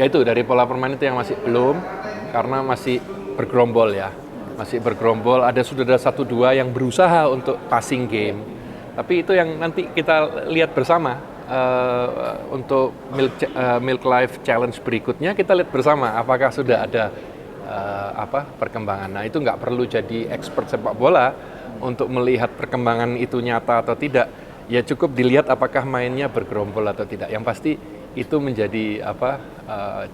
Ya itu dari pola permainan itu yang masih belum, karena masih bergerombol ya. Masih bergerombol, sudah ada 1-2 yang berusaha untuk passing game. Tapi itu yang nanti kita lihat bersama untuk Milk Life Challenge berikutnya, kita lihat bersama apakah sudah ada perkembangan. Nah itu nggak perlu jadi expert sepak bola untuk melihat perkembangan itu nyata atau tidak. Ya cukup dilihat apakah mainnya bergerombol atau tidak. Yang pasti itu menjadi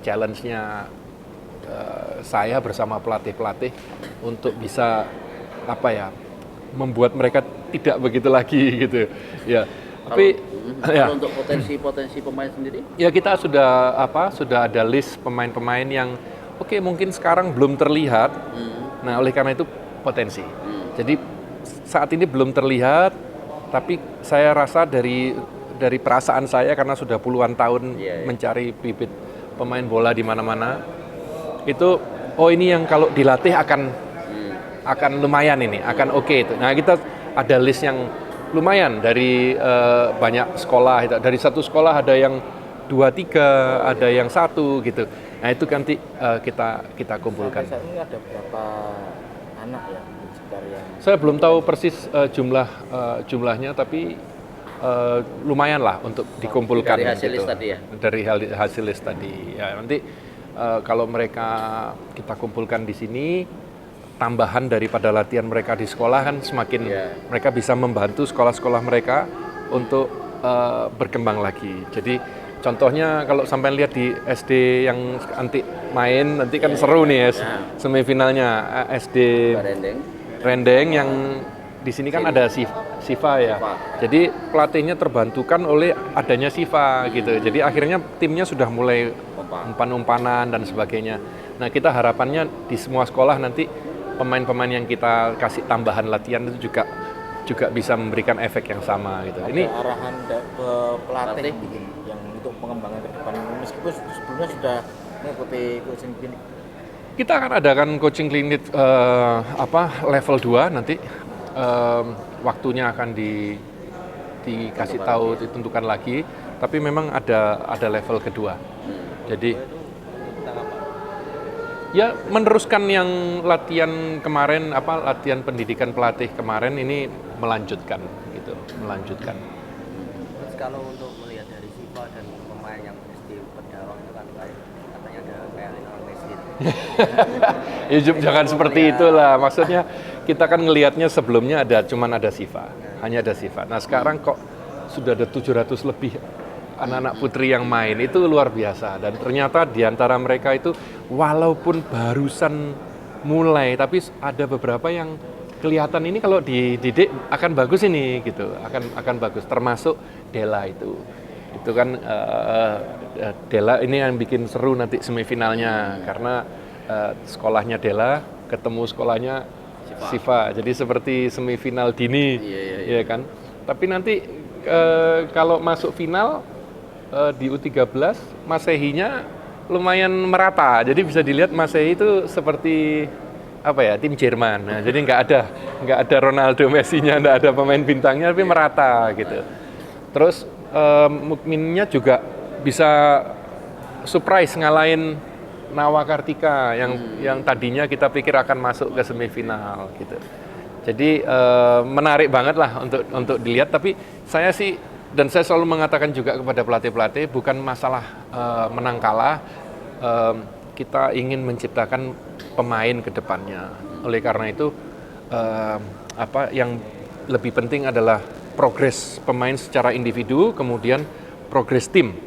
challenge-nya saya bersama pelatih-pelatih untuk bisa membuat mereka tidak begitu lagi gitu ya. Tapi kalau untuk potensi pemain sendiri ya kita sudah ada list pemain-pemain yang mungkin sekarang belum terlihat. Nah oleh karena itu potensi. Jadi saat ini belum terlihat, tapi saya rasa dari perasaan saya karena sudah puluhan tahun mencari bibit pemain bola di mana-mana, itu ini yang kalau dilatih akan lumayan ini, akan oke itu. Nah kita ada list yang lumayan dari banyak sekolah. Dari satu sekolah ada yang 2-3, ada yang 1 gitu. Nah itu nanti kita kumpulkan. Saat ini ada berapa anak ya sekitar yang? Saya belum tahu persis jumlahnya, tapi lumayan lah untuk dikumpulkan. Dari hasil list tadi ya? Dari hasil list tadi. Ya nanti kalau mereka kita kumpulkan di sini, tambahan daripada latihan mereka di sekolah kan semakin mereka bisa membantu sekolah-sekolah mereka untuk berkembang lagi. Jadi contohnya kalau sampai lihat di SD yang nanti main, nanti kan seru nih semifinalnya SD Rendeng yang di sini kan ada Siva ya. Jadi pelatihnya terbantukan oleh adanya Siva gitu. Jadi akhirnya timnya sudah mulai umpan-umpanan dan sebagainya. Nah kita harapannya di semua sekolah nanti pemain-pemain yang kita kasih tambahan latihan itu juga bisa memberikan efek yang sama gitu. Ada ini arahan ke pelatih yang untuk pengembangan ke depan, meskipun sebelumnya sudah mengikuti coaching klinik. Kita akan adakan coaching klinik level 2 nanti. Waktunya akan dikasih tahu, ditentukan lagi, tapi memang ada level kedua. Jadi ya meneruskan yang latihan kemarin, latihan pendidikan pelatih kemarin ini melanjutkan. Terus kalau untuk melihat dari Siva dan pemain yang SD Pedawang itu kan katanya ada kayak Lionel Messi. Ya jangan seperti itulah, maksudnya kita kan ngelihatnya sebelumnya cuman ada Siva, hanya ada Siva. Nah sekarang kok sudah ada 700 lebih anak-anak putri yang main, itu luar biasa. Dan ternyata di antara mereka itu walaupun barusan mulai, tapi ada beberapa yang kelihatan ini kalau dididik akan bagus ini gitu, akan bagus. Termasuk Della itu kan Della ini yang bikin seru nanti semifinalnya, karena sekolahnya Della ketemu sekolahnya Siva. Jadi seperti semifinal dini, ya kan. Tapi nanti kalau masuk final di U13 Masehinya lumayan merata. Jadi bisa dilihat Masehi itu seperti tim Jerman. Nah, jadi nggak ada Ronaldo, Messi-nya, nggak ada pemain bintangnya, tapi merata gitu. Terus Mukminnya juga bisa surprise ngalahin Nawa Kartika yang tadinya kita pikir akan masuk ke semifinal gitu. Jadi menarik banget lah untuk dilihat. Tapi saya selalu mengatakan juga kepada pelatih-pelatih, bukan masalah menang kalah, kita ingin menciptakan pemain ke depannya. Oleh karena itu yang lebih penting adalah progres pemain secara individu, kemudian progres tim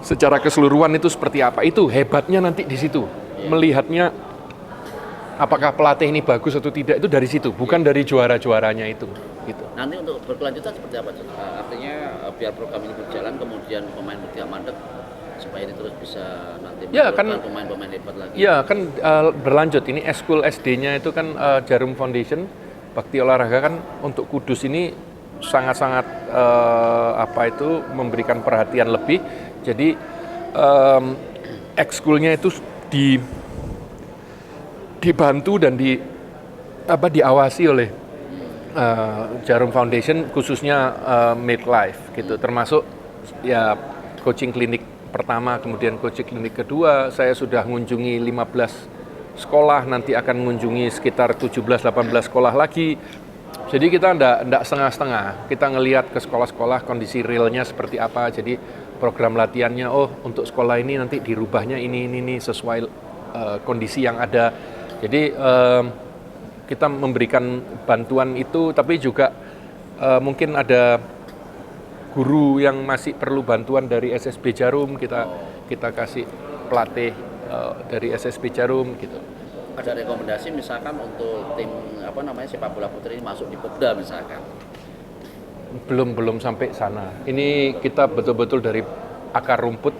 secara keseluruhan itu seperti apa. Itu hebatnya nanti di situ. Melihatnya apakah pelatih ini bagus atau tidak itu dari situ, bukan dari juara-juaranya itu gitu. Nanti untuk berkelanjutan seperti apa? Artinya biar program ini berjalan, kemudian pemain bertiga mandek supaya ini terus bisa nanti pemain-pemain hebat lagi. Ya kan berlanjut. Ini Eskul SD-nya itu kan Jarum Foundation Bakti Olahraga kan untuk Kudus ini sangat-sangat memberikan perhatian lebih. Jadi ekskulnya itu dibantu dan diawasi oleh Jarum Foundation, khususnya Milk Life gitu, termasuk ya coaching klinik pertama, kemudian coaching klinik kedua, saya sudah mengunjungi 15 sekolah, nanti akan mengunjungi sekitar 17-18 sekolah lagi. Jadi kita enggak setengah-setengah, kita ngelihat ke sekolah-sekolah kondisi realnya seperti apa, jadi program latihannya, untuk sekolah ini nanti dirubahnya ini sesuai kondisi yang ada. Jadi kita memberikan bantuan itu, tapi juga mungkin ada guru yang masih perlu bantuan dari SSB Jarum, kita kasih pelatih dari SSB Jarum gitu. Ada rekomendasi misalkan untuk tim sepak bola putri ini masuk di Popda misalkan? Belum sampai sana. Ini kita betul-betul dari akar rumput.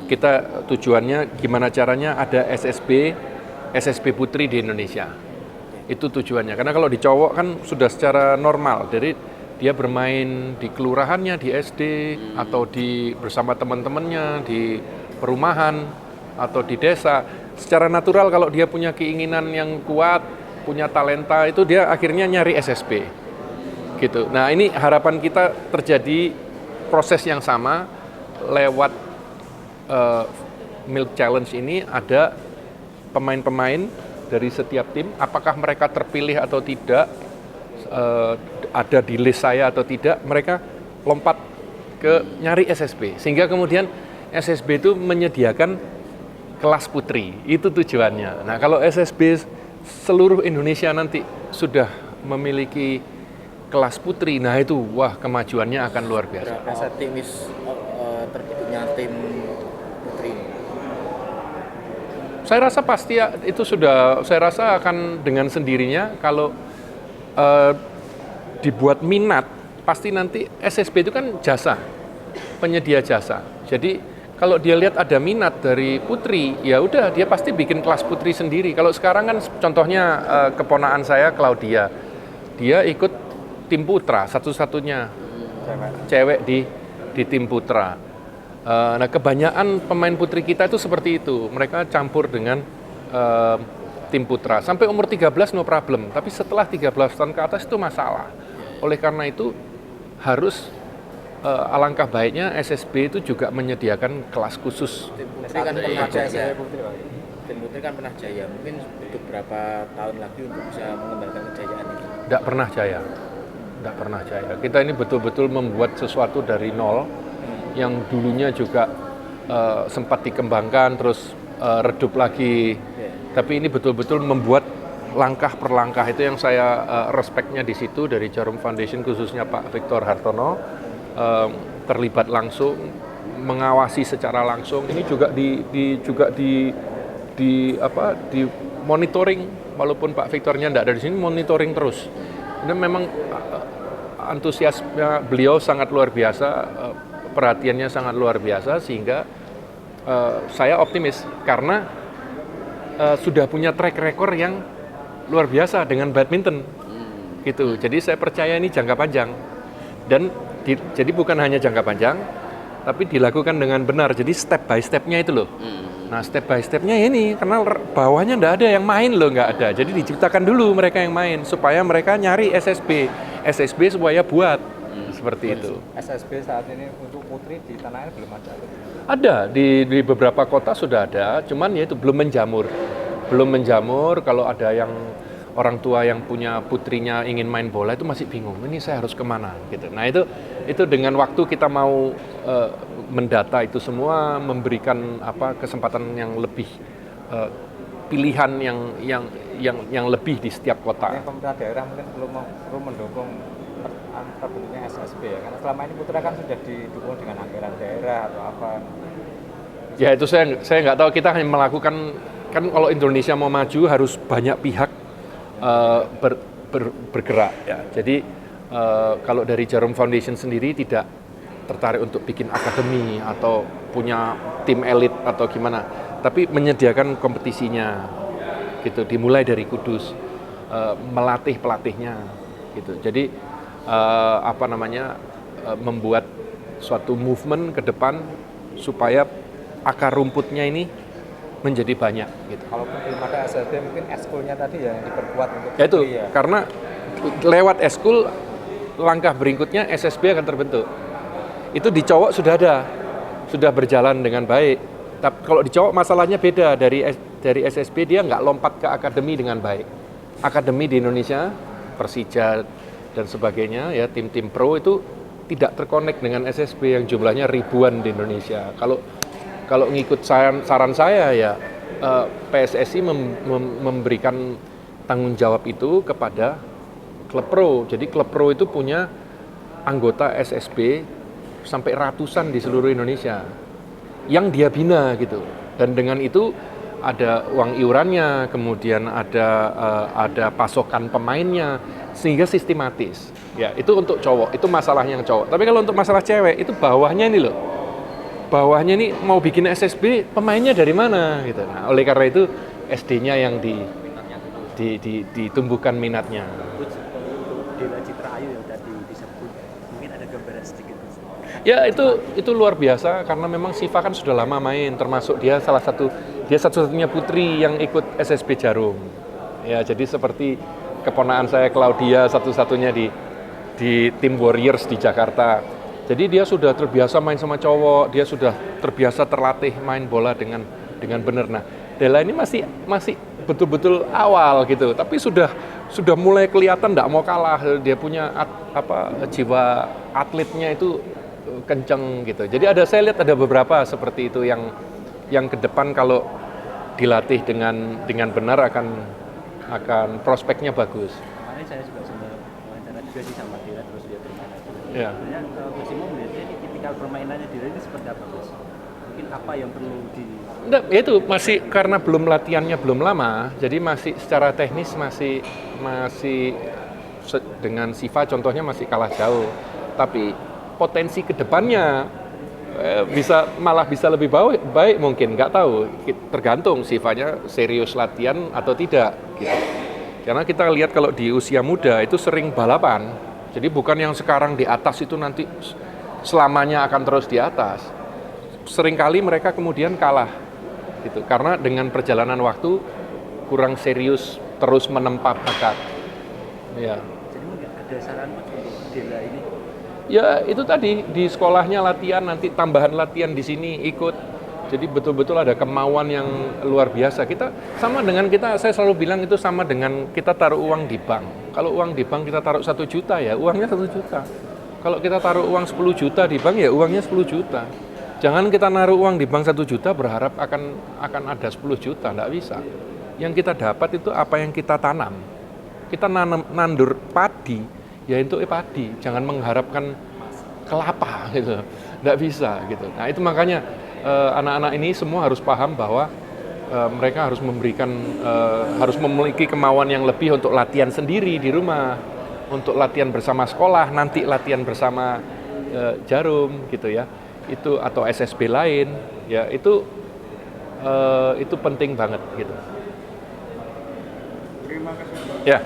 Kita tujuannya gimana caranya ada SSB Putri di Indonesia. Itu tujuannya. Karena kalau di cowok kan sudah secara normal. Jadi dia bermain di kelurahannya, di SD, atau bersama teman-temannya, di perumahan, atau di desa. Secara natural kalau dia punya keinginan yang kuat, punya talenta, itu dia akhirnya nyari SSB. Gitu. Nah ini harapan kita terjadi proses yang sama lewat Milk Challenge ini. Ada pemain-pemain dari setiap tim, apakah mereka terpilih atau tidak, ada di list saya atau tidak, mereka lompat ke nyari SSB. Sehingga kemudian SSB itu menyediakan kelas putri, itu tujuannya. Nah kalau SSB seluruh Indonesia nanti sudah memiliki kelas putri, nah itu wah kemajuannya akan luar biasa. Berapa setimis terbentuknya tim putri? Saya rasa pasti itu saya rasa akan dengan sendirinya kalau dibuat minat, pasti nanti SSB itu kan jasa, penyedia jasa. Jadi kalau dia lihat ada minat dari putri, ya udah dia pasti bikin kelas putri sendiri. Kalau sekarang kan contohnya keponakan saya Claudia, dia ikut tim putra satu-satunya cewek di tim putra. Nah kebanyakan pemain putri kita itu seperti itu, mereka campur dengan tim putra. Sampai umur 13 no problem, tapi setelah 13 tahun ke atas itu masalah. Oleh karena itu harus alangkah baiknya SSB itu juga menyediakan kelas khusus. Tim putri kan pernah jaya, tim putri kan pernah jaya. Mungkin butuh berapa tahun lagi untuk bisa mengembalikan kejayaan itu? Tidak pernah jaya. Kita ini betul-betul membuat sesuatu dari nol, yang dulunya juga sempat dikembangkan terus redup lagi. Tapi ini betul-betul membuat langkah per langkah. Itu yang saya respect-nya di situ dari Jarum Foundation, khususnya Pak Victor Hartono, terlibat langsung, mengawasi secara langsung. Ini juga di monitoring, walaupun Pak Victornya tidak ada di sini, monitoring terus. Dan memang antusiasme beliau sangat luar biasa, perhatiannya sangat luar biasa, sehingga saya optimis karena sudah punya track record yang luar biasa dengan badminton, gitu. Jadi saya percaya ini jangka panjang, dan jadi bukan hanya jangka panjang, tapi dilakukan dengan benar. Jadi step by stepnya itu loh. Nah step by stepnya ini, karena bawahnya nggak ada yang main loh, nggak ada. Jadi diciptakan dulu mereka yang main, supaya mereka nyari SSB supaya buat seperti itu. SSB saat ini untuk putri di tanah air belum ada? Ada, di beberapa kota sudah ada, cuman ya itu belum menjamur. Kalau ada yang orang tua yang punya putrinya ingin main bola itu masih bingung, ini saya harus kemana gitu. Nah itu dengan waktu kita mau mendata itu semua, memberikan kesempatan yang lebih, pilihan yang lebih di setiap kota. Pemerintah daerah mungkin perlu mendukung terbentuknya SSB ya, karena selama ini putra kan sudah didukung dengan anggaran daerah atau apa. Ya itu saya nggak tahu, kita hanya melakukan, kan kalau Indonesia mau maju harus banyak pihak bergerak ya. Jadi kalau dari Jarum Foundation sendiri tidak tertarik untuk bikin akademi atau punya tim elit atau gimana, tapi menyediakan kompetisinya gitu, dimulai dari Kudus, melatih pelatihnya gitu. Jadi membuat suatu movement ke depan supaya akar rumputnya ini menjadi banyak gitu. Kalau belum ada SSB mungkin eskulnya tadi yang diperkuat untuk itu ya. Karena lewat eskul langkah berikutnya SSB akan terbentuk. Itu di cowok sudah ada sudah berjalan dengan baik. Tapi kalau di cowok masalahnya beda, dari SSB dia nggak lompat ke akademi dengan baik. Akademi di Indonesia, Persija dan sebagainya, ya tim-tim pro itu tidak terkonek dengan SSB yang jumlahnya ribuan di Indonesia. Kalau ngikut saran saya ya PSSI memberikan tanggung jawab itu kepada klub pro. Jadi klub pro itu punya anggota SSB sampai ratusan di seluruh Indonesia yang dia bina gitu. Dan dengan itu ada uang iurannya, kemudian ada pasokan pemainnya, sehingga sistematis. Ya, itu untuk cowok, itu masalah yang cowok. Tapi kalau untuk masalah cewek, itu bawahnya ini loh. Bawahnya ini mau bikin SSB, pemainnya dari mana gitu. Nah, oleh karena itu SD-nya yang ditumbuhkan minatnya. Dewa Citra Ayu yang tadi disebut, mungkin ada gambaran sedikit. Ya itu luar biasa karena memang Siva kan sudah lama main, termasuk dia satu-satunya putri yang ikut SSB Jarum. Ya, jadi seperti keponakan saya Claudia satu-satunya di tim Warriors di Jakarta. Jadi dia sudah terbiasa main sama cowok, dia sudah terbiasa terlatih main bola dengan benar. Nah, Della ini masih betul-betul awal gitu, tapi sudah mulai kelihatan tidak mau kalah. Dia punya jiwa atletnya itu kenceng gitu. Jadi saya lihat ada beberapa seperti itu yang ke depan kalau dilatih dengan benar akan prospeknya bagus. Kemarin saya juga sempat wawancara juga sih sama Dira, terus dia bermain lagi. Ya. Sebenarnya Coach Imo melihatnya ini tipikal permainannya Dira ini seperti apa, Mas? Mungkin apa yang perlu Enggak, itu masih karena latihannya belum lama, jadi masih secara teknis masih dengan Siva contohnya masih kalah jauh. Tapi potensi ke depannya malah bisa lebih baik mungkin, nggak tahu, tergantung Sivanya serius latihan atau tidak gitu. Karena kita lihat kalau di usia muda itu sering balapan, jadi bukan yang sekarang di atas itu nanti selamanya akan terus di atas. Seringkali mereka kemudian kalah gitu, karena dengan perjalanan waktu kurang serius terus menempa bakat. Ya. Jadi mungkin ada saran untuk Della ini? Ya itu tadi di sekolahnya latihan, nanti tambahan latihan di sini ikut. Jadi betul-betul ada kemauan yang luar biasa. Saya selalu bilang itu sama dengan kita taruh uang di bank. Kalau uang di bank kita taruh 1 juta ya uangnya 1 juta. Kalau kita taruh uang 10 juta di bank ya uangnya 10 juta. Jangan kita naruh uang di bank 1 juta berharap akan ada 10 juta, enggak bisa. Yang kita dapat itu apa yang kita tanam. Kita nandur padi, ya itu padi. Jangan mengharapkan kelapa gitu. Enggak bisa gitu. Nah, itu makanya anak-anak ini semua harus paham bahwa mereka harus harus memiliki kemauan yang lebih untuk latihan sendiri di rumah, untuk latihan bersama sekolah, nanti latihan bersama Jarum gitu ya. Itu atau SSB lain ya itu penting banget gitu. Terima kasih. Ya.